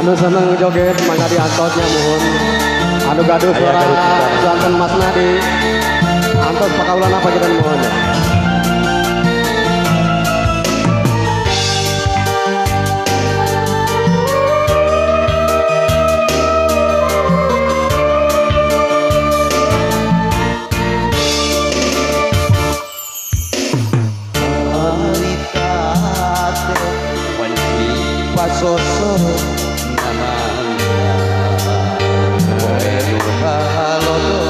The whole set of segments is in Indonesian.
Anu seneng joget mangga diantosnya mohon. Anu gaduh suara jantan Mas Nadi. Antos pakaulan apa kita mohon. Pasoso namanya halodo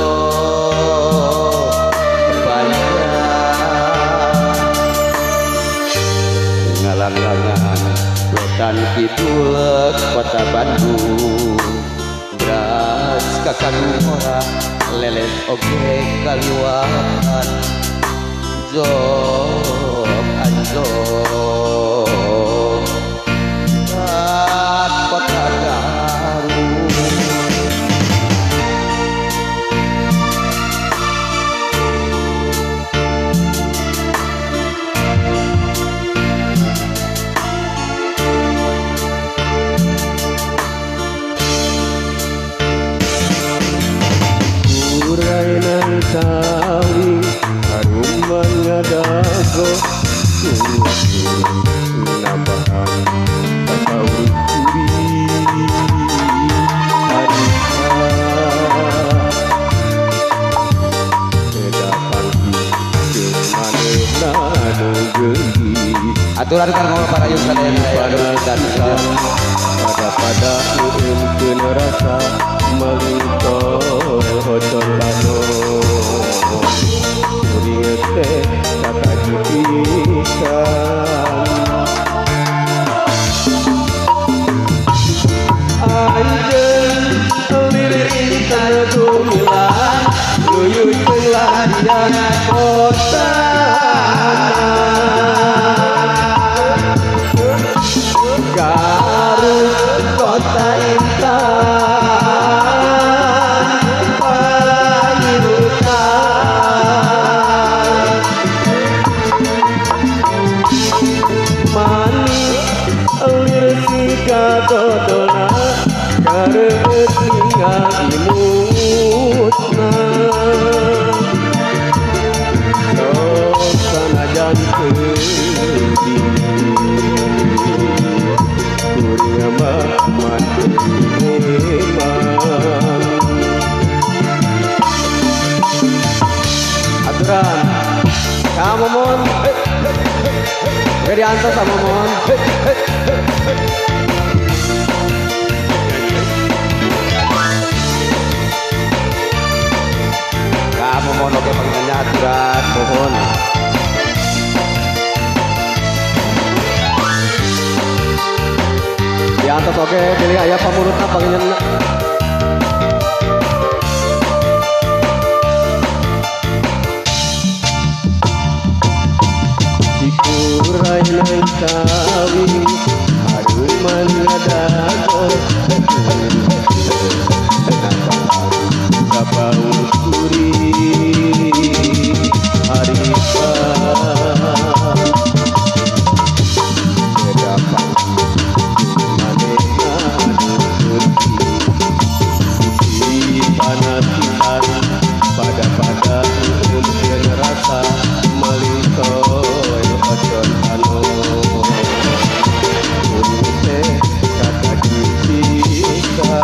ngalang-langan wetan kidul kota Bandung beras kakang ora lelet oge kaliwatan jok anjok kota Garut. Urainan sawi harum mangadago nambahan tasawuf aturan karena para yusa dan pada mungkin rasa melito hodolano uringete kata judikan anjen lirik gumilan luyuy pelarian kota Garut kota intan pairutan manis lir siga dodona kareut tinggal imutna sok sanajan keudi aturan kamu mon jadi antos sama mon kamu mon oke panggilnya aturan mohon diantos oke pilih ayah pamurutna panggilnya Urainan sawi harum mangadago kapau suri harita sedapan manehna di panasihan pada mungkin rasa melito ojon anu urite kata jika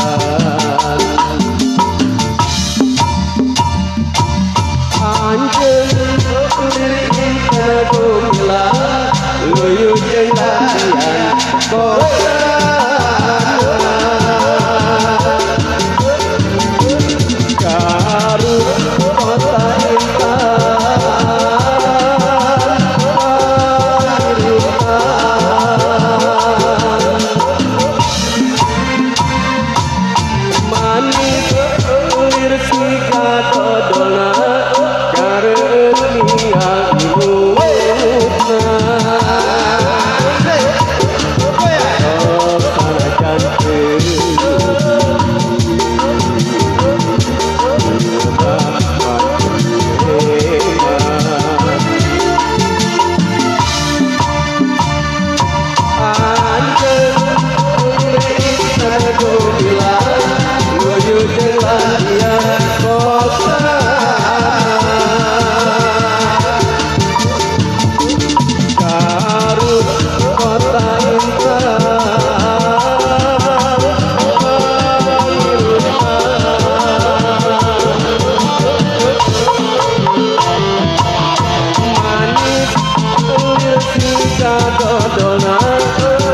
kita dodona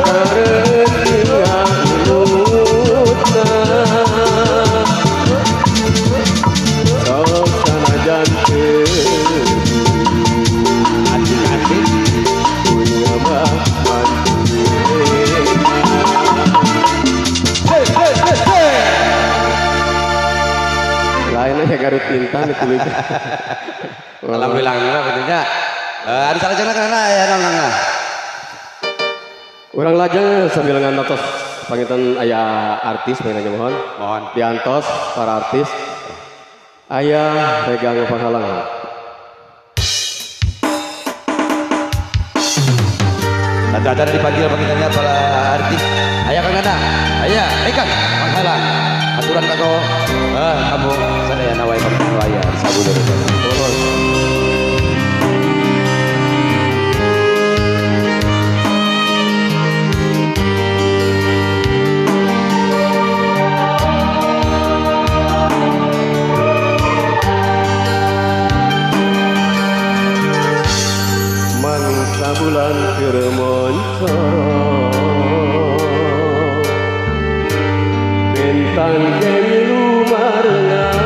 karetia ilutna sok sanajan teu Asik-asik punya bahan lainnya kayak Garut Intan itu alhamdulillah betulnya. Ada salah jangan karena ya nang. Urang lajeng sambil ngantos pangitan aya artis pengen mohon diantos para artis aya regang panghalang Tanda-tanda dipanggil panggilnya para artis. Aya Kang Nana, aya rekan panghalang. Aturan kago kamu sadaya nawai panghalang layar sabulur. mangsa bulan keur moncoro bintang gemilu marengan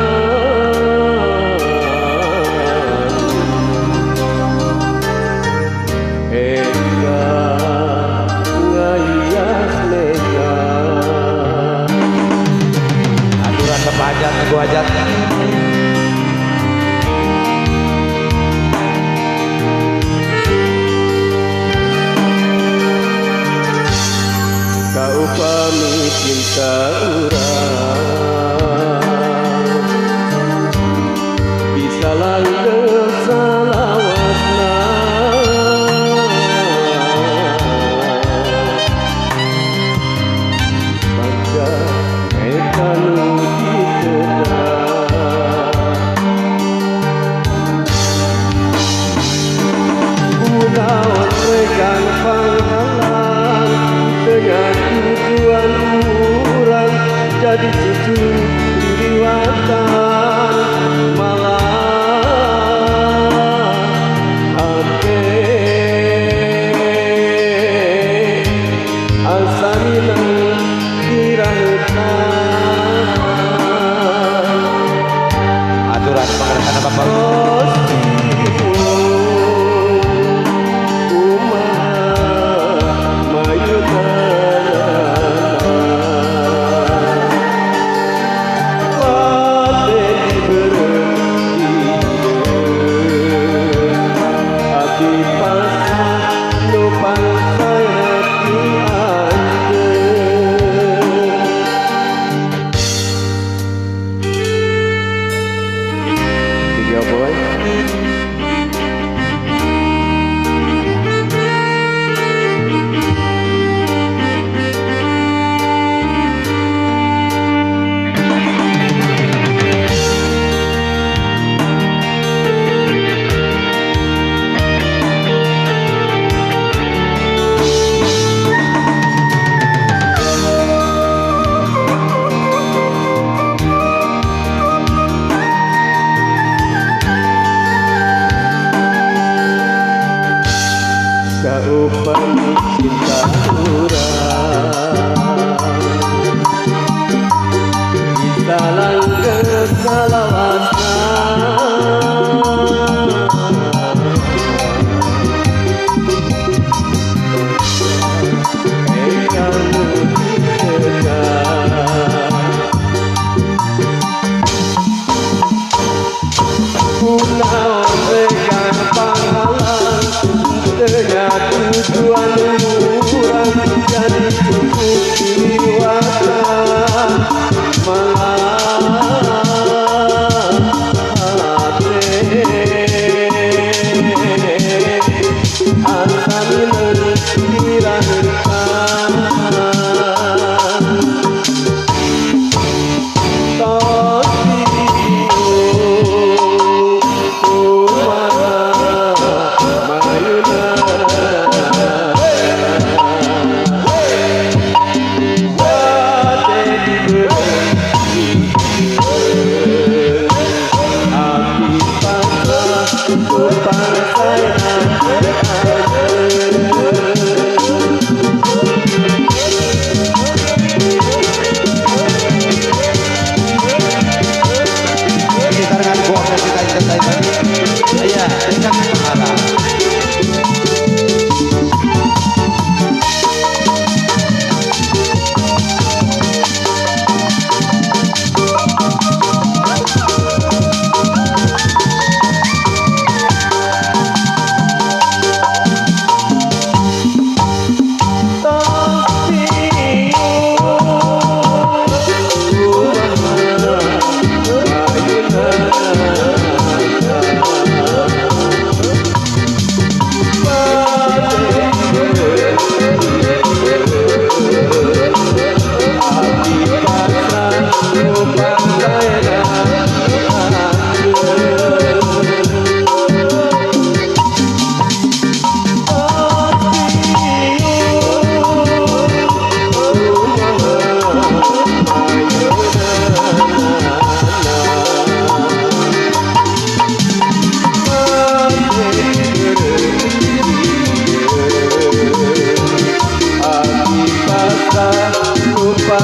eka ngayas mega Aturan kepajat teguh hajat. kaupami cinta urang bisa langgeng salawatna maka eta nu kunaon regang panghalang dengan tujuan urang jadi cucu liwatan malah hate asalina dirahutan Aturan pengertian apa Pak? kaupami cinta urang bisa langgeng salawatna eka nu kunaon regang panghalang dengan tujuan urang jadi cukup liwatan malah hate asalina dirahutan Ku pangsana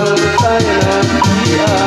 saya nanti